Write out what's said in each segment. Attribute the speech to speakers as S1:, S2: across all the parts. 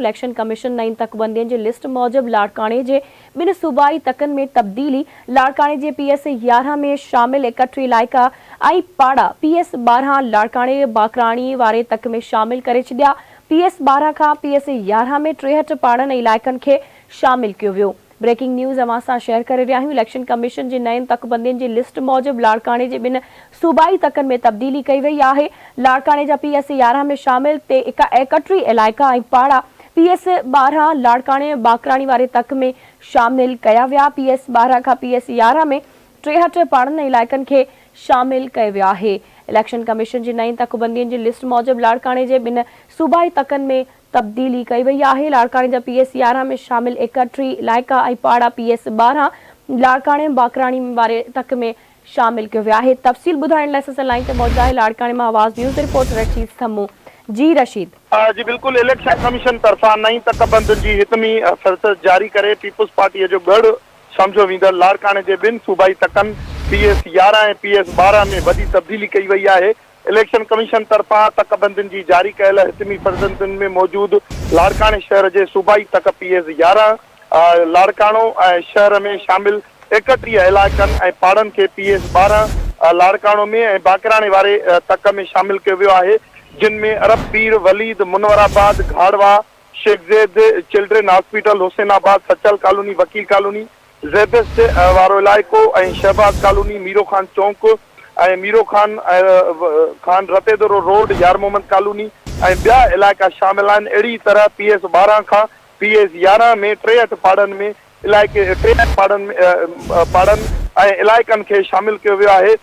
S1: Election commission नईं तकबंदियुनि जी list मूजिब लाड़काणे जे ॿिनि सूबाई तकनि में तब्दीली। लाड़काणे जे PS 11 में शामिल 31 इलाइक़ा ऐं पाड़ा PS 12 लाड़काणे बाकराणी वारे तक में शामिल करे छॾिया। PS 12 खां PS 11 में 63 पाड़नि इलाइक़नि खे शामिल कयो वियो। ब्रेकिंग न्यूज़ अवां सां शेयर करे रहिया आहियूं। इलेक्शन कमीशन जी नईं तकबंदियुनि जी लिस्ट मूजिब लाड़काणे जे ॿिनि सूबाई तकनि में तब्दीली कई वई आहे। लाड़काणे जा PS 11 में शामिल 31 इलाइक़ा ऐं पाड़ा PS 12 लाड़काणे बाकराणी वारे तक में शामिल कया विया। PS 12 खां PS 11 में 63 पाड़नि इलाइक़नि खे शामिल कयो वियो आहे। इलेक्शन कमीशन जी नईं तकबंदियुनि जी लिस्ट मूजिब लाड़काणे जे ॿिनि सूबाई तकनि में तब्दीली कई वई आहे। लाड़काणे जा PS 11 में शामिल 31 इलाइक़ा ऐं पाड़ा PS 12 लाड़काणे बाकराणी वारे तक में शामिल कयो वियो आहे। तफ़सील ॿुधाइण लाइ असां लाइन ते मौजूदु आहे लाड़काणे मां आवाज़ न्यूज़ रिपोर्टर रशीद थम्मू। जी रशीद।
S2: जी बिल्कुल, इलेक्शन कमीशन तरफा नई तकबंदियुनि जी हितमी फ़हरिस्त जारी करे पीपुल्स पार्टी जो गढ़ समझो वेंदड़ लाड़काणे जे ॿिनि सूबाई तकनि PS 11 ऐं PS 12 में वॾी तब्दीली कई वई आहे। इलेक्शन कमीशन तरफा तकबंदियुनि जी जारी कयल हितमी फ़हरिस्तुनि में मौजूदु लाड़काणे शहर जे सूबाई तक PS 11 लाड़काणो ऐं शहर में शामिल 31 इलाइक़नि ऐं पाड़नि खे PS 12 लाड़काणो में ऐं बाकराणे वारे तक में शामिल कयो वियो आहे, जिनमें अरब पीर, वलीद, मुनवराबाद, घाड़वा, Sheikh Zayed children hospital, Hussainabad, Sachal colony, Wakeel colony, Zabist वारो इलाइक़ो ऐं शहबाज कॉलोनी, मीरो खान चौक ऐं मीरो खान रतेदरो रोड, यार मोहम्मद कॉलोनी ऐं ॿिया इलाइक़ा शामिल आहिनि। अहिड़ी तरह PS 12 खां PS 11 में 63 पाड़नि में इलाइक़े 63 पाड़नि ऐं इलाइक़नि खे शामिल कयो वियो आहे,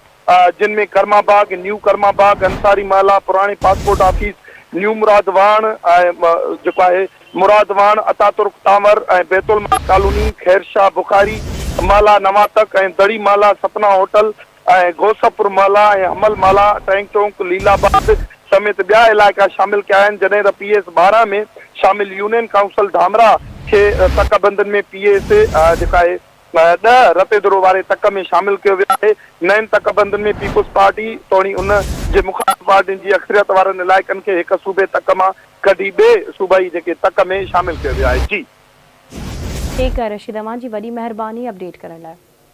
S2: जिनमें करमाबाग, न्यू करमाबाग, अंसारी महला, पुराणी पासपोर्ट ऑफिस, न्यू मुरादवान ऐं जेको आहे मुरादवान, अतातुर्क टावर ऐं बैतुल कॉलोनी, खैरशाह बुखारी महला, नवातक ऐं दड़ी महला, सपना होटल ऐं गोसपुर महला ऐं हमल महला, टैंक चौक, लीलाबाद समेत ॿिया इलाइक़ा शामिल कया आहिनि। जॾहिं त PS 12 में शामिल यूनियन काउंसिल धामरा खे तकबंदियुनि में PS जेका आहे 10 रतेदरो वारे तक में शामिल कयो वियो आहे। नईं तकबंदियुनि में पीपुल्स पार्टी तोड़ी उन जे मुखालिफ़ पार्टियुनि जी अक्सरियत वारनि इलाइक़नि खे हिक सूबे तक मां कढी ॿिए सूबाई जेके तक में शामिल कयो वियो आहे। जी
S1: ठीकु आहे रशीद, अवां जी वॾी महिरबानी अपडेट करण लाइ।